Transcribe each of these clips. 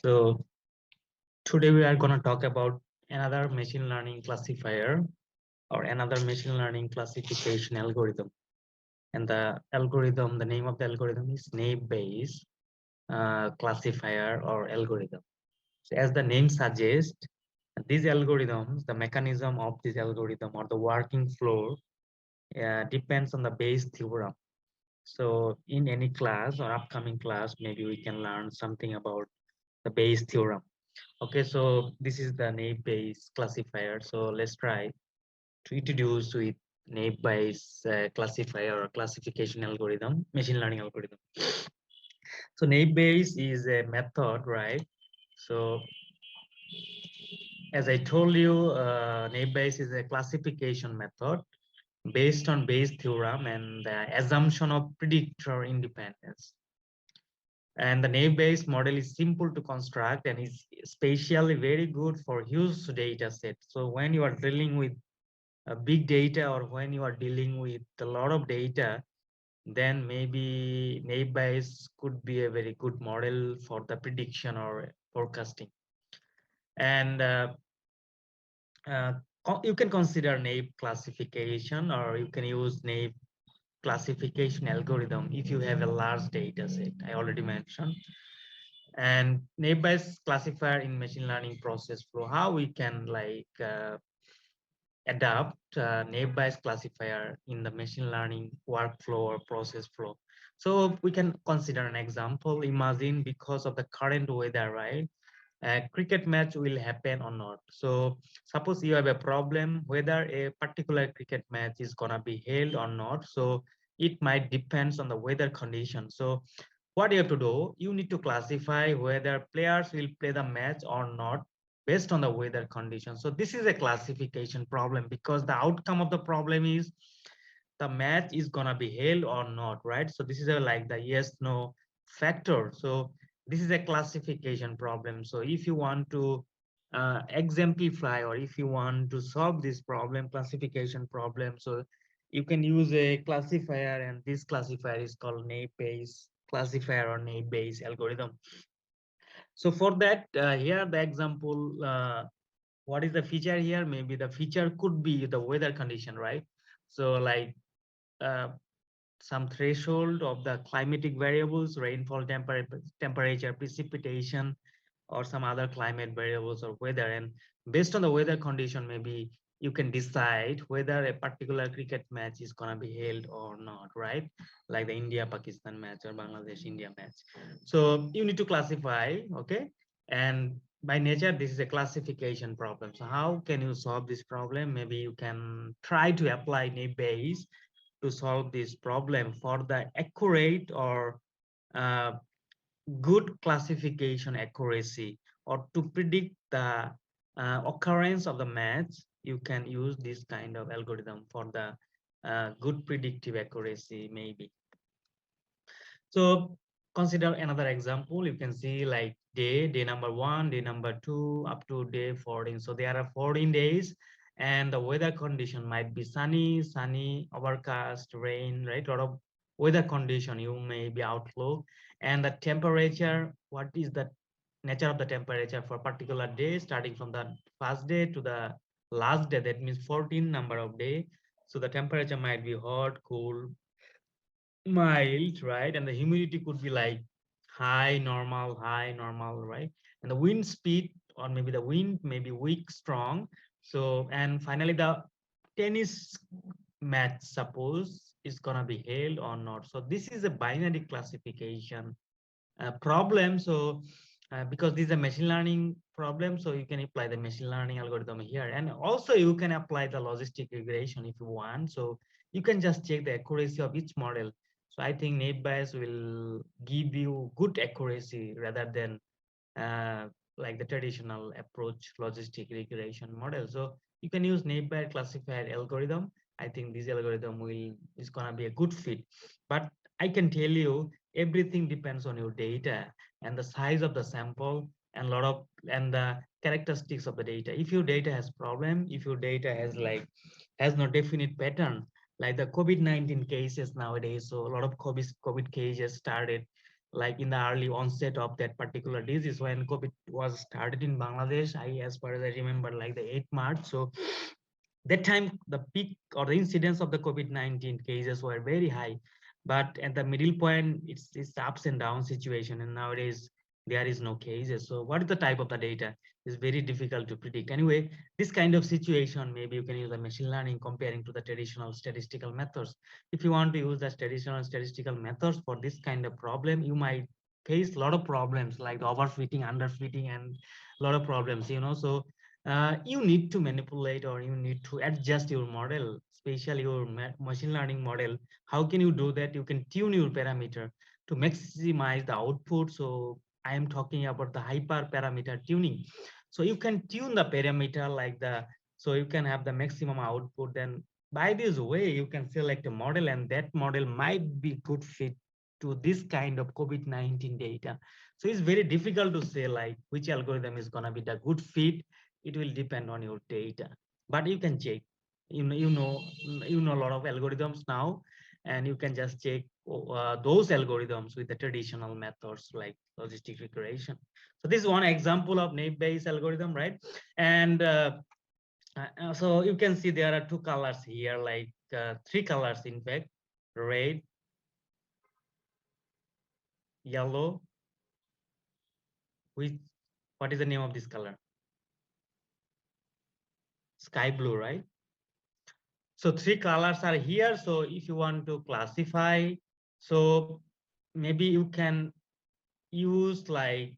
So today we are going to talk about another machine learning classifier or another machine learning classification algorithm. And the name of the algorithm is naive-bayes classifier or algorithm. So as the name suggests, these algorithms, the mechanism of this algorithm or the working flow depends on the Bayes theorem. So in any class or upcoming class, maybe we can learn something about the Bayes theorem. Okay, so this is the naive-bayes classifier. So let's try to introduce with naive-bayes classifier or classification algorithm, machine learning algorithm. So naive-bayes is a method, right? So as I told you, naive-bayes is a classification method based on Bayes theorem and the assumption of predictor independence. And the naive-bayes model is simple to construct and is spatially very good for huge data set. So when you are dealing with big data or when you are dealing with a lot of data, then maybe naive-bayes could be a very good model for the prediction or forecasting. And uh, you can consider naive classification or you can use naive classification algorithm if you have a large data set. I already mentioned. And naive-bayes classifier in machine learning process flow, how we can adapt naive-bayes classifier in the machine learning workflow or process flow. So we can consider an example. Imagine because of the current weather, right? A cricket match will happen or not. So suppose you have a problem whether a particular cricket match is gonna be held or not. So it might depends on the weather condition. So what you have to do, you need to classify whether players will play the match or not based on the weather conditions. So this is a classification problem because the outcome of the problem is the match is gonna be held or not, right? So this is a, like the yes no factor. So this is a classification problem. So if you want to exemplify or if you want to solve this problem, classification problem, so you can use a classifier, and this classifier is called naive-bayes classifier or naive-bayes algorithm. So for that, here the example, what is the feature here? Maybe the feature could be the weather condition, right? So like uh, some threshold of the climatic variables, rainfall, temperature, precipitation, or some other climate variables or weather. And based on the weather condition, maybe you can decide whether a particular cricket match is going to be held or not, right? Like the India-Pakistan match or Bangladesh-India match. So you need to classify, okay? And by nature, this is a classification problem. So how can you solve this problem? Maybe you can try to apply naive-bayes to solve this problem for the accurate or uh, good classification accuracy or to predict the occurrence of the match. You can use this kind of algorithm for the good predictive accuracy maybe. So consider another example. You can see like day number 1, day number 2, up to day 14. So there are 14 days, and the weather condition might be sunny, overcast, rain, right? A lot of weather condition you may be outlook, and the temperature. What is the nature of the temperature for a particular day, starting from the first day to the last day? That means 14 number of day. So the temperature might be hot, cool, mild, right? And the humidity could be like high, normal, right? And the wind speed, or maybe the wind may be weak, strong. So, and finally, the tennis match, suppose, is gonna be held or not. So this is a binary classification problem. So because this is a machine learning problem, so you can apply the machine learning algorithm here. And also you can apply the logistic regression if you want. So you can just check the accuracy of each model. So I think naive-bayes will give you good accuracy rather than like the traditional approach logistic regression model. So you can use naive-bayes classifier algorithm. I think this algorithm is gonna be a good fit. But I can tell you everything depends on your data and the size of the sample and the characteristics of the data. If your data has problem, if your data has no definite pattern, like the COVID-19 cases nowadays, so a lot of COVID cases started. like in the early onset of that particular disease when COVID was started in Bangladesh. As far as I remember, like the 8th March. So that time the peak or the incidence of the COVID-19 cases were very high, but at the middle point it's ups and down situation, and nowadays there is no cases. So what is the type of the data is very difficult to predict. Anyway, this kind of situation, maybe you can use the machine learning comparing to the traditional statistical methods. If you want to use the traditional statistical methods for this kind of problem, you might face a lot of problems like the overfitting, underfitting, and a lot of problems, so you need to manipulate or you need to adjust your model, especially your machine learning model. How can you do that? You can tune your parameter to maximize the output. So I am talking about the hyper parameter tuning. So you can tune the parameter like so you can have the maximum output. Then by this way, you can select a model, and that model might be good fit to this kind of COVID-19 data. So it's very difficult to say like which algorithm is going to be the good fit. It will depend on your data, but you can check. You know a lot of algorithms now, and you can just check those algorithms with the traditional methods like logistic regression. So this is one example of naive-bayes algorithm, right? And so you can see there are two colors here, like three colors in fact: red, yellow. Which What is the name of this color? Sky blue, right? So three colors are here. So if you want to classify, so maybe you can use like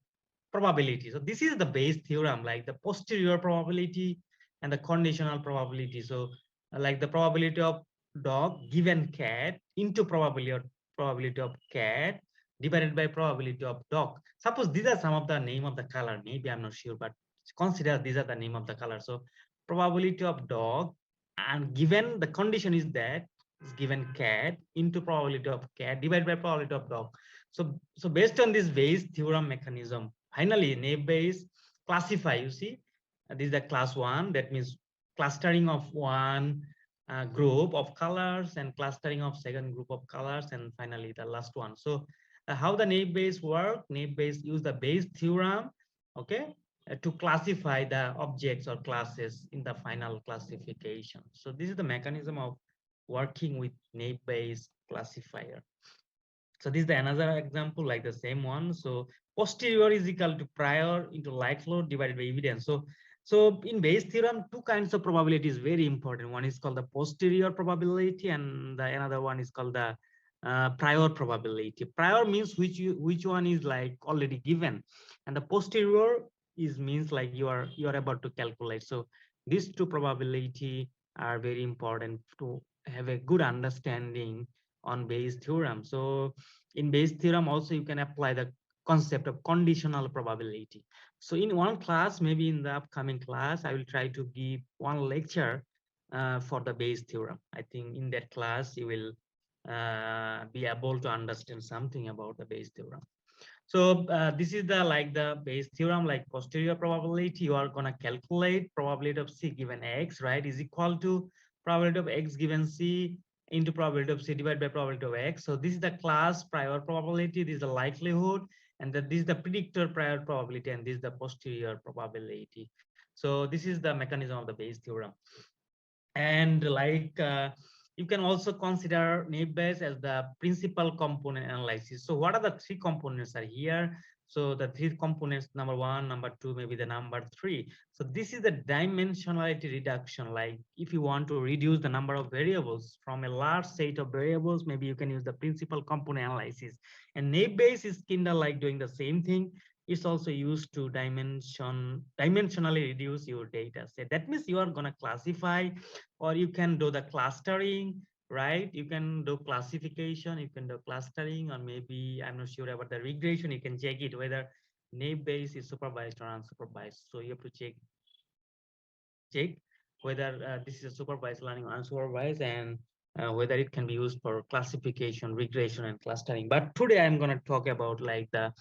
probability. So this is the Bayes theorem, like the posterior probability and the conditional probability. So like the probability of dog given cat into probability of cat divided by probability of dog. Suppose these are some of the name of the color. Maybe I'm not sure, but consider these are the name of the color. So probability of dog, and given the condition is that is given cat into probability of cat divided by probability of dog. So based on this Bayes theorem mechanism, finally naive Bayes classify. You see, this is the class one. That means clustering of one group of colors and clustering of second group of colors, and finally the last one. So how the naive Bayes work? Naive Bayes use the Bayes theorem, okay, to classify the objects or classes in the final classification. So this is the mechanism of working with naive Bayes classifier. So this is the another example like the same one. So posterior is equal to prior into likelihood divided by evidence. So in Bayes theorem, two kinds of probability is very important. One is called the posterior probability, and the another one is called the prior probability. Prior means which one is like already given, and the posterior is means like you are about to calculate. So these two probability are very important to have a good understanding on Bayes theorem. So in Bayes theorem also you can apply the concept of conditional probability. So in one class, maybe in the upcoming class, I will try to give one lecture for the Bayes theorem. I think in that class you will be able to understand something about the Bayes theorem. So this is the Bayes theorem, like posterior probability. You are gonna calculate probability of C given X, right, is equal to probability of X given C into probability of C divided by probability of X. So this is the class prior probability, this is the likelihood, and this is the predictor prior probability, and this is the posterior probability. So this is the mechanism of the Bayes theorem. And you can also consider naive Bayes as the principal component analysis. So what are the three components are here? So the three components, number one, number two, maybe the number three. So this is the dimensionality reduction. Like if you want to reduce the number of variables from a large set of variables, maybe you can use the principal component analysis. And naive Bayes is kind of like doing the same thing. It's also used to dimensionally reduce your data set. That means you are going to classify, or you can do the clustering, right? You can do classification, you can do clustering, or maybe I'm not sure about the regression. You can check it whether naive Bayes is supervised or unsupervised. So you have to check whether this is a supervised learning or unsupervised, and whether it can be used for classification, regression, and clustering. But today I'm going to talk about like the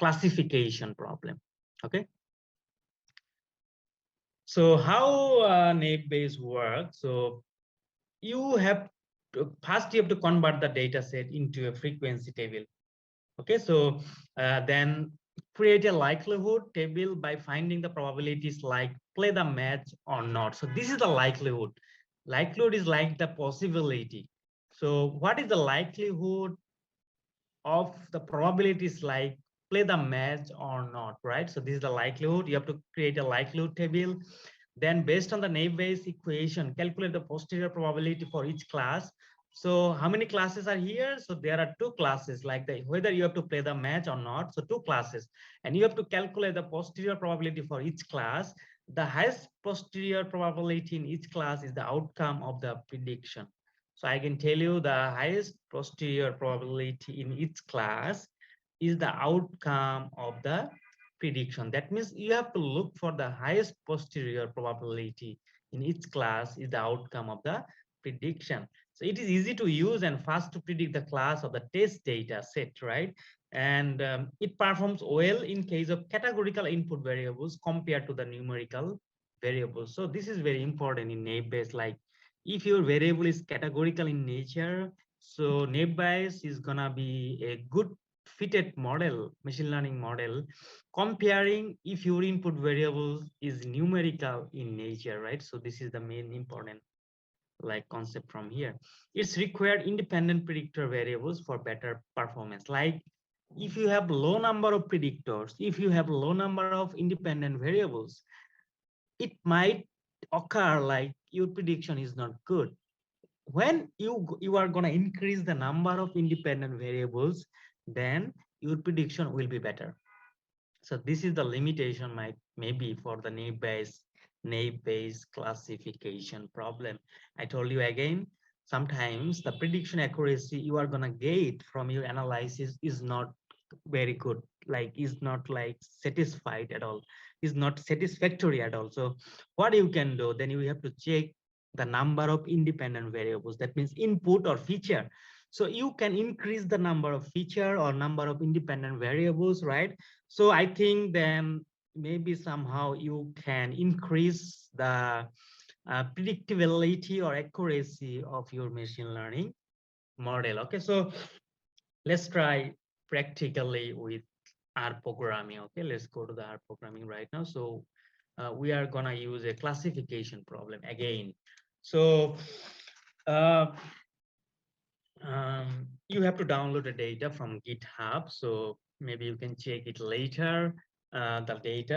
classification problem. Okay. So how naive Bayes work? So you have first you have to convert the data set into a frequency table. Okay, so then create a likelihood table by finding the probabilities like play the match or not. So this is the likelihood. Likelihood is like the possibility. So what is the likelihood of the probabilities like play the match or not, right? So this is the likelihood. You have to create a likelihood table. Then based on the naive Bayes equation, calculate the posterior probability for each class. So how many classes are here? So there are two classes, like the whether you have to play the match or not. So two classes, and you have to calculate the posterior probability for each class. The highest posterior probability in each class is the outcome of the prediction. So I can tell you the highest posterior probability in each class is the outcome of the prediction. That means you have to look for the highest posterior probability in each class is the outcome of the prediction. So it is easy to use and fast to predict the class of the test data set, right? And it performs well in case of categorical input variables compared to the numerical variables. So this is very important in naive Bayes. Like if your variable is categorical in nature, so naive Bayes is gonna be a good fitted model, machine learning model, comparing if your input variable is numerical in nature, right? So this is the main important like concept from here. It's required independent predictor variables for better performance. Like if you have low number of predictors, if you have low number of independent variables, it might occur like your prediction is not good. When you are going to increase the number of independent variables, then your prediction will be better. So this is the limitation might maybe for the naive Bayes classification problem. I told you again, sometimes the prediction accuracy you are gonna get from your analysis is not very good, like is not like satisfied at all, is not satisfactory at all. So what you can do, then you have to check the number of independent variables. That means input or feature. So you can increase the number of feature or number of independent variables, right? So I think then maybe somehow you can increase the predictability or accuracy of your machine learning model. Okay, so let's try practically with R programming. Okay, let's go to the R programming right now. So we are gonna use a classification problem again. So uh, you have to download the data from GitHub. So maybe you can check it later, the data.